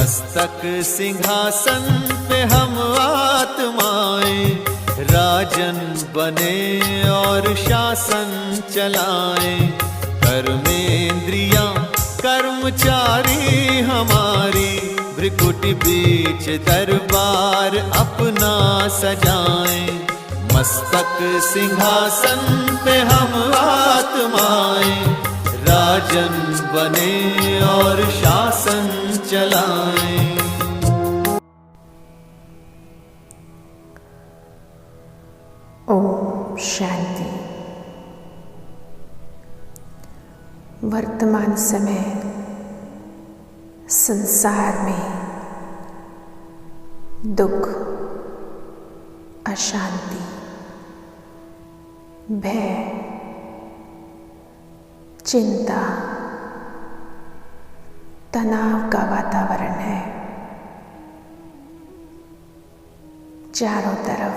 मस्तक सिंहासन पे हम आत्माएं, राजन बने और शासन चलाएं। कर्मेंद्रियां कर्मचारी हमारी, भ्रिकुटि बीच दरबार अपना सजाएं। मस्तक सिंहासन पे हम आत्माएं, राजन बने और शासन चलाएं। ओम शांति। वर्तमान समय संसार में दुख, अशांति, भय, चिंता, तनाव का वातावरण है। चारों तरफ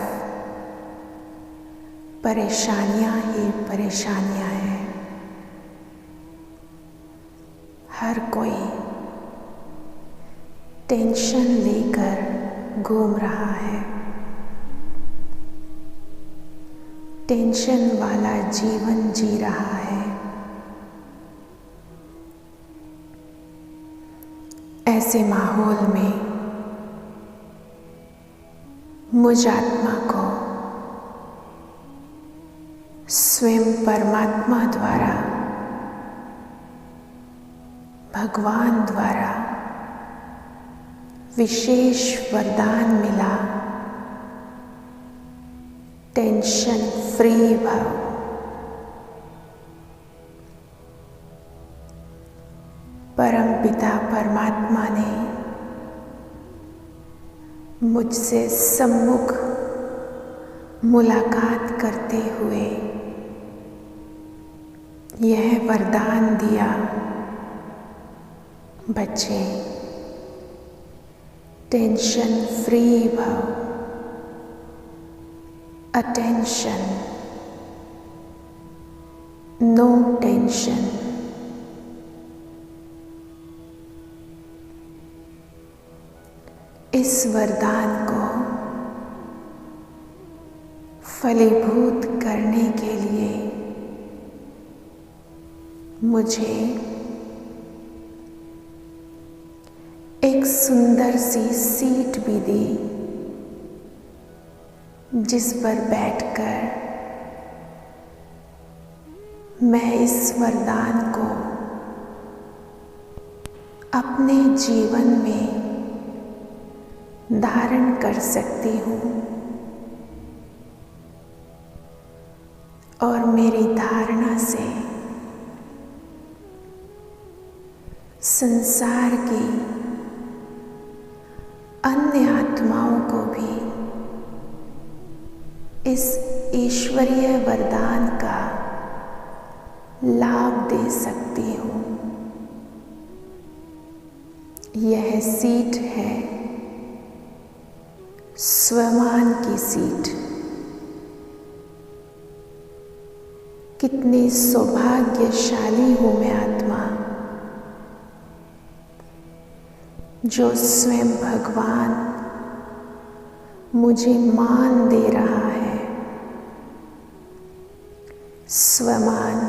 परेशानियां ही परेशानियां हैं। हर कोई टेंशन लेकर घूम रहा है। टेंशन वाला जीवन जी रहा है। ऐसे माहौल में मुझ आत्मा को स्वयं परमात्मा द्वारा, भगवान द्वारा विशेष वरदान मिला। टेंशन फ्री भव। परमपिता परमात्मा ने मुझसे सम्मुख मुलाकात करते हुए यह वरदान दिया, बच्चे टेंशन फ्री भव। Attention, no tension. इस वरदान को फलीभूत करने के लिए मुझे एक सुंदर सी सीट भी दी, जिस पर बैठकर मैं इस वरदान को अपने जीवन में धारण कर सकती हूँ और मेरी धारणा से संसार की अन्य आत्माओं को भी इस ईश्वरीय वरदान का लाभ दे सकती हूँ। यह सीट है स्वमान की सीट। कितनी सौभाग्यशाली हूँ मैं आत्मा, जो स्वयं भगवान मुझे मान दे रहा है। स्वमान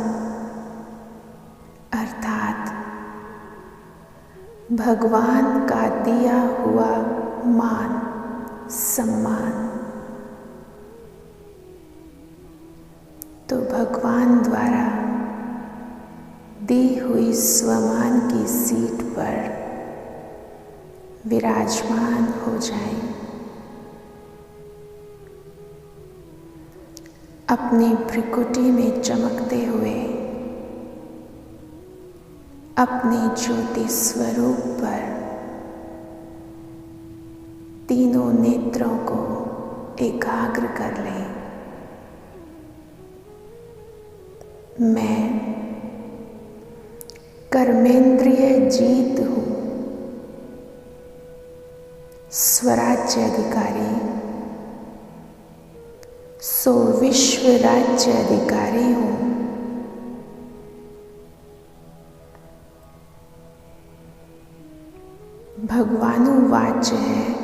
अर्थात भगवान का दिया हुआ मान, सम्मान। तो भगवान द्वारा दी हुई स्वमान की सीट पर विराजमान हो जाएं। अपनी भ्रिकुटी में चमकते हुए अपने ज्योति स्वरूप पर तीनों नेत्रों को एकाग्र कर लें। मैं कर्मेंद्रिय जीत हूँ, स्वराज्य अधिकारी, सो विश्व राज्य अधिकारी हूँ। भगवानुवाच्य है,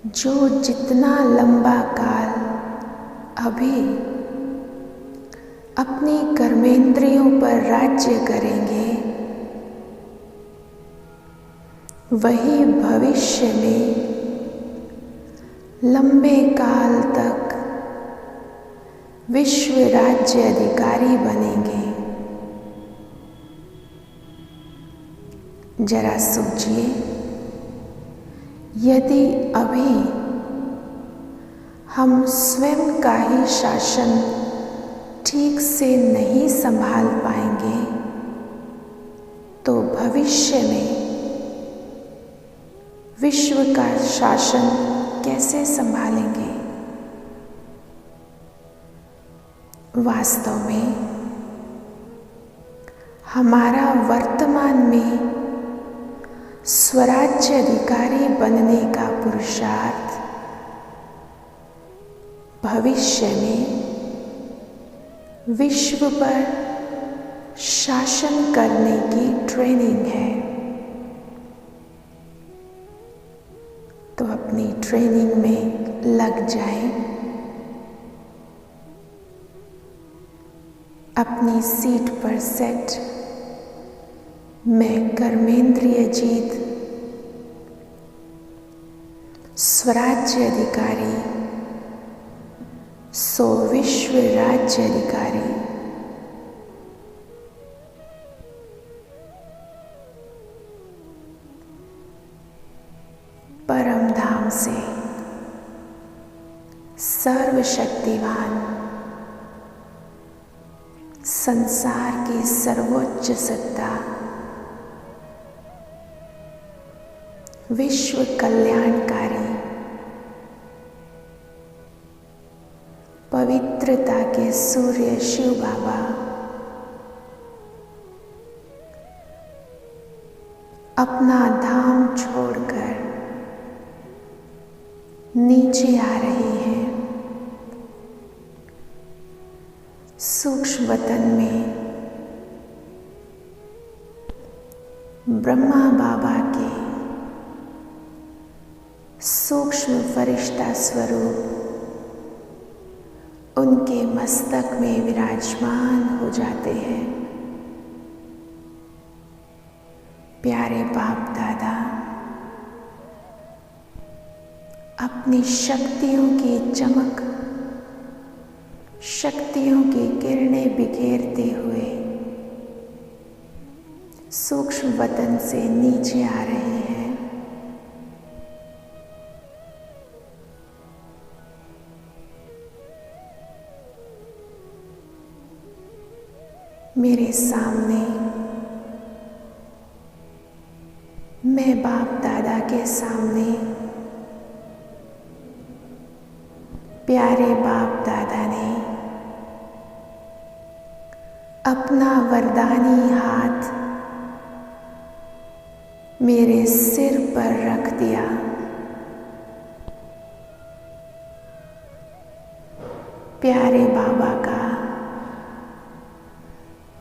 जो जितना लंबा काल अभी अपनी कर्मेंद्रियों पर राज्य करेंगे, वही भविष्य में लंबे काल तक विश्व राज्य अधिकारी बनेंगे। जरा सोचिए, यदि अभी हम स्वयं का ही शासन ठीक से नहीं संभाल पाएंगे, तो भविष्य में विश्व का शासन कैसे संभालेंगे? वास्तव में हमारा वर्तमान में स्वराज्य अधिकारी बनने का पुरुषार्थ भविष्य में विश्व पर शासन करने की ट्रेनिंग है। तो अपनी ट्रेनिंग में लग जाएं, अपनी सीट पर सेट, मैं कर्मेंद्रिय जीत स्वराज्य अधिकारी, सो विश्व राज्य अधिकारी। परम धाम से सर्वशक्तिवान, संसार की सर्वोच्च सत्ता, विश्व कल्याणकारी, पवित्रता के सूर्य शिव बाबा अपना धाम छोड़कर नीचे आ रही हैं। सूक्ष्म वतन में ब्रह्मा बाबा के सूक्ष्म फरिश्ता स्वरूप उनके मस्तक में विराजमान हो जाते हैं। प्यारे बाप दादा अपनी शक्तियों की चमक, शक्तियों की किरणें बिखेरते हुए सूक्ष्म वतन से नीचे आ रहे हैं। मेरे सामने मैं बाप दादा के सामने प्यारे बाप दादा ने अपना वरदानी हाथ मेरे सिर पर रख दिया। प्यारे बाबा का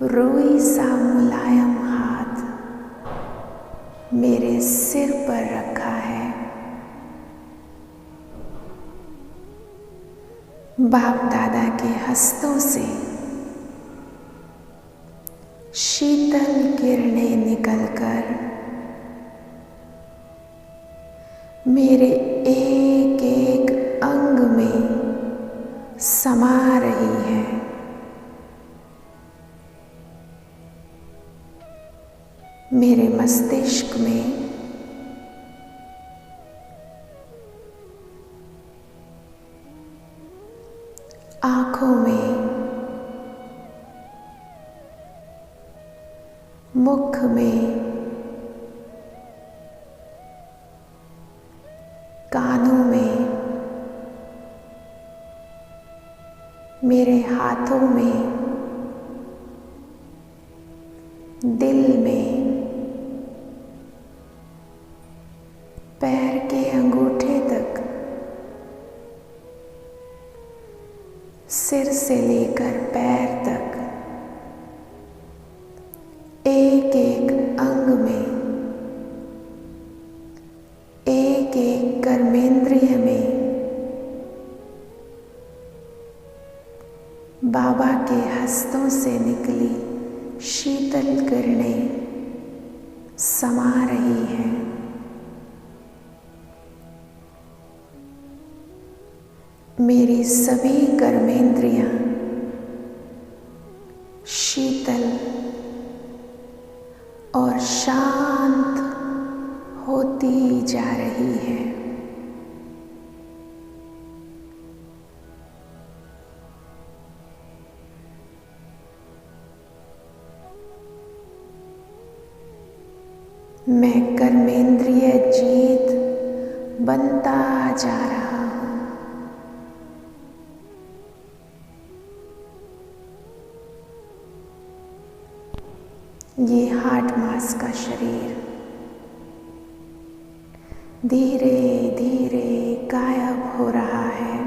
रुई सा मुलायम हाथ मेरे सिर पर रखा है। बाप दादा के हस्तों से शीतल किरणें निकलकर मेरे एक एक अंग में समा रही है। मेरे मस्तिष्क में आँखों में, मुख में, कानों में, मेरे हाथों में, दिल में, पैर के अंगूठे तक, सिर से लेकर पैर तक, एक एक अंग में रास्तों से निकली शीतल किरणें समा रही हैं। मेरी सभी कर्मेंद्रियां शीतल और शांत होती जा रही है। मैं कर्मेंद्रिय जीत बनता जा रहा हूँ। ये हार्ट मास का शरीर धीरे धीरे गायब हो रहा है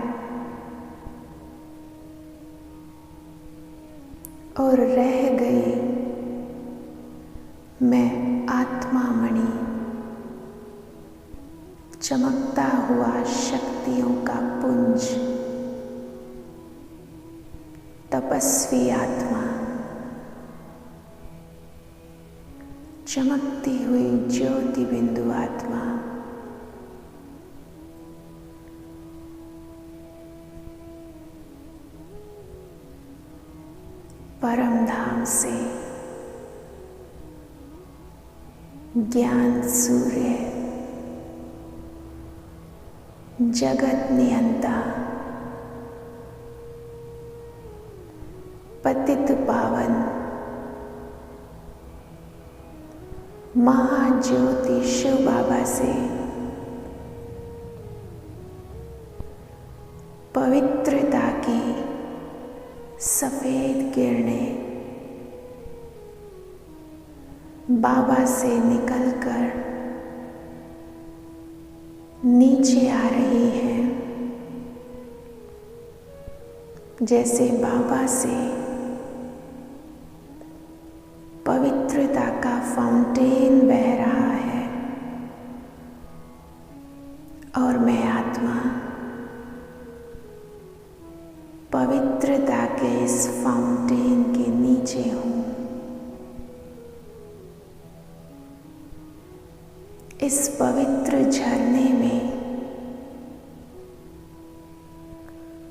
और रह गई मैं आत्मा मणि, चमकता हुआ शक्तियों का पुंज, तपस्वी आत्मा, चमकती हुई ज्योति बिंदु आत्मा। परम धाम से ज्ञान सूर्य, जगत नियंता, पतित पावन महाज्योति शिव बाबा से पवित्रता की सफेद किरणें बाबा से निकलकर नीचे आ रही है। जैसे बाबा से पवित्रता का फाउंटेन बह रहा है और मैं आत्मा पवित्रता के इस फाउंटेन के नीचे हूँ। इस पवित्र झरने में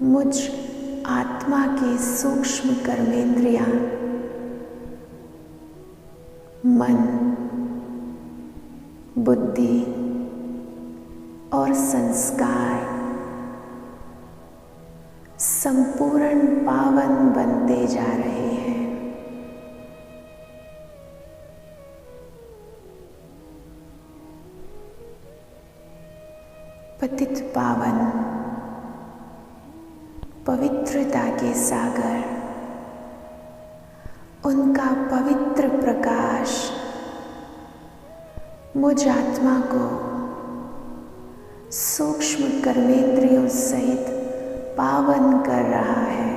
मुझ आत्मा की सूक्ष्म कर्मेंद्रियां, मन, बुद्धि और संस्कार संपूर्ण पावन बनते जा रहे हैं। पतित पावन पवित्रता के सागर, उनका पवित्र प्रकाश मुझ आत्मा को सूक्ष्म कर्मेंद्रियों सहित पावन कर रहा है।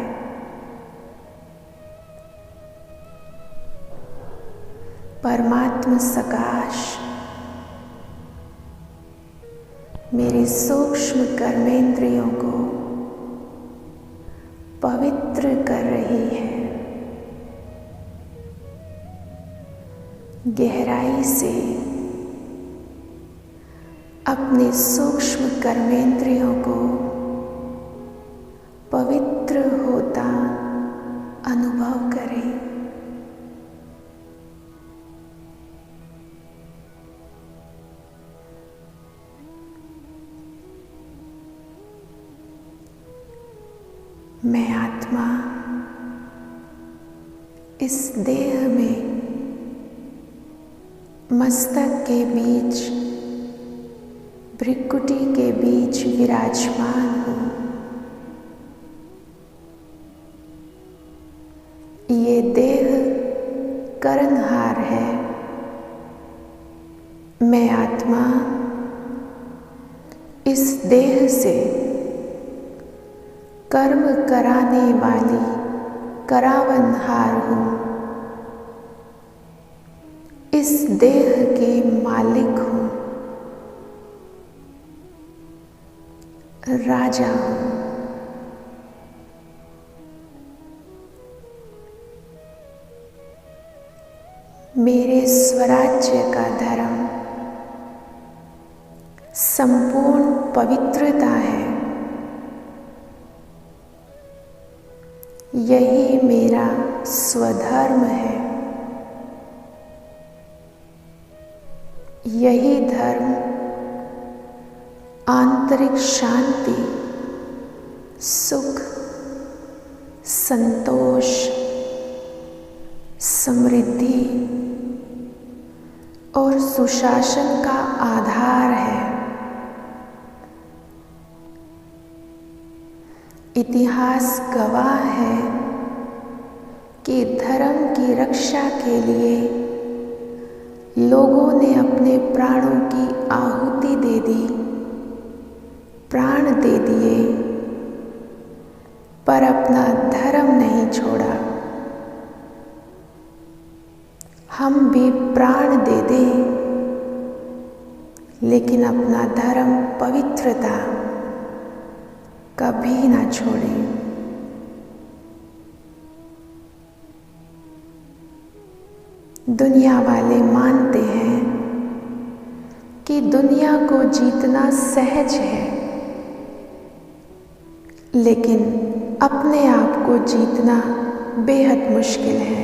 परमात्म सकाश मेरे सूक्ष्म कर्मेंद्रियों को पवित्र कर रही है। गहराई से अपने सूक्ष्म कर्मेंद्रियों को पवित्र होता अनुभव करें। मैं आत्मा इस देह में मस्तक के बीच, भृकुटी के बीच विराजमान हूँ। ये देह कर्णहार है। मैं आत्मा इस देह से कर्म कराने वाली करावनहार हूँ। इस देह के मालिक हूँ, राजा हूँ। मेरे स्वराज्य का धर्म संपूर्ण पवित्रता है। यही मेरा स्वधर्म है। यही धर्म आंतरिक शांति, सुख, संतोष, समृद्धि और सुशासन का आधार है। इतिहास गवाह है कि धर्म की रक्षा के लिए लोगों ने अपने प्राणों की आहुति दे दी, प्राण दे दिए, पर अपना धर्म नहीं छोड़ा। हम भी प्राण दे दें, लेकिन अपना धर्म, पवित्रता कभी ना छोड़ें। दुनिया वाले मानते हैं कि दुनिया को जीतना सहज है, लेकिन अपने आप को जीतना बेहद मुश्किल है।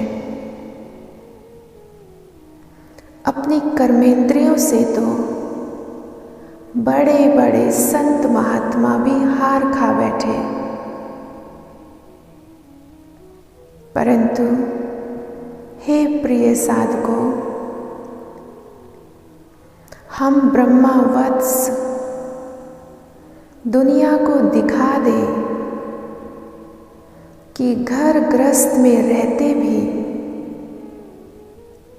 अपनी कर्मेंद्रियों से तो बड़े बड़े संत महात्मा भी हार खा बैठे, परंतु हे प्रिय साधकों, हम ब्रह्मावत्स दुनिया को दिखा दें कि घर गृहस्थ में रहते भी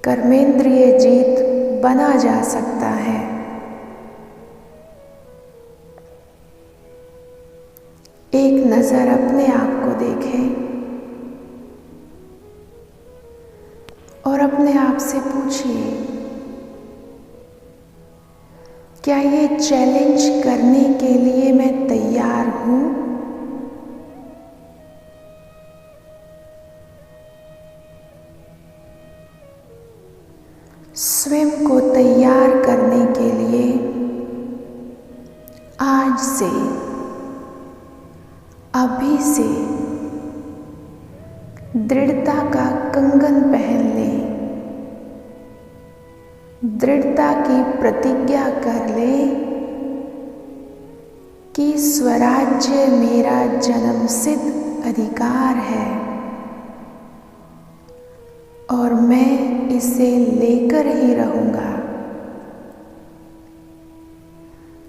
कर्मेंद्रिय जीत बना जा सकता है। एक नजर अपने आप को देखें और अपने आप से पूछिए, क्या ये चैलेंज करने के लिए मैं तैयार हूं? स्वयं को तैयार करने के लिए आज से, अभी से दृढ़ता का कंगन पहन लें, दृढ़ता की प्रतिज्ञा कर लें कि स्वराज्य मेरा जन्मसिद्ध अधिकार है और मैं इसे लेकर ही रहूंगा।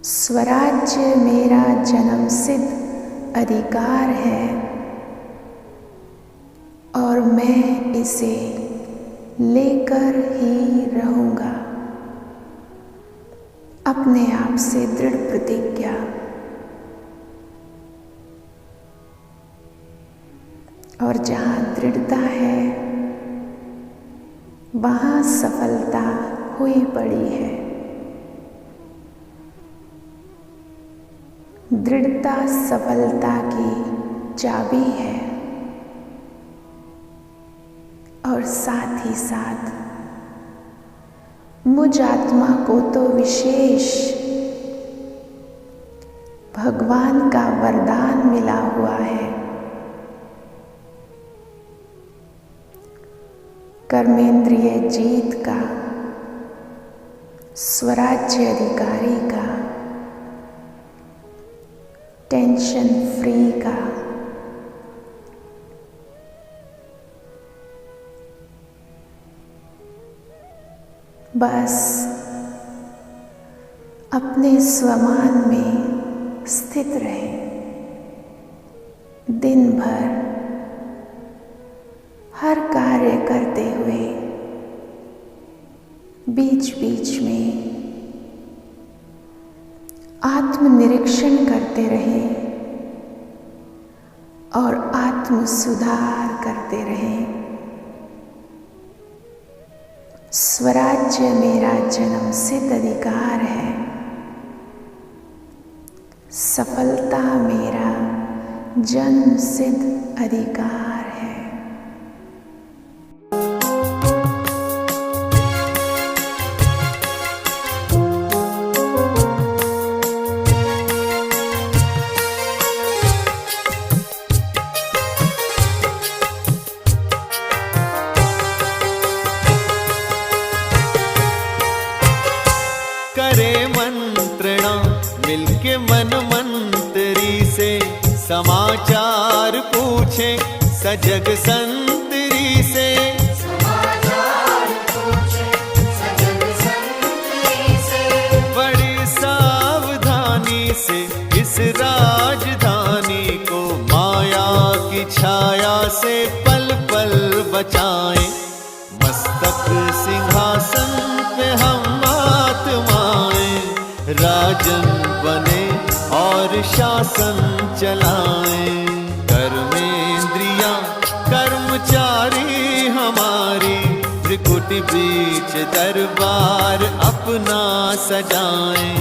स्वराज्य मेरा जन्मसिद्ध अधिकार है और मैं इसे लेकर ही रहूंगा। अपने आप से दृढ़ प्रतिज्ञा। और जहां दृढ़ता है वहां सफलता हुई पड़ी है। दृढ़ता सफलता की चाबी है और साथ ही साथ मुझ आत्मा को तो विशेष भगवान का वरदान मिला हुआ है। कर्मेंद्रिय जीत का, स्वराज्य अधिकारी का, टेंशन फ्री का। बस अपने स्वमान में स्थित रहे। दिन भर हर कार्य करते हुए बीच बीच में आत्मनिरीक्षण करते रहे और आत्म सुधार करते रहे। स्वराज्य मेरा जन्मसिद्ध अधिकार है। सफलता मेरा जन्मसिद्ध अधिकार है। समाचार पूछे सजग संतरी से, बड़ी सावधानी से इस राजधानी को माया की छाया से पल पल बचाएं। मस्तक सिंहासन पे हम आत्माएं, राजन बने और शासन चलाएं। कर्मेंद्रियां कर्मचारी हमारी, त्रिकुटी बीच दरबार अपना सजाएं।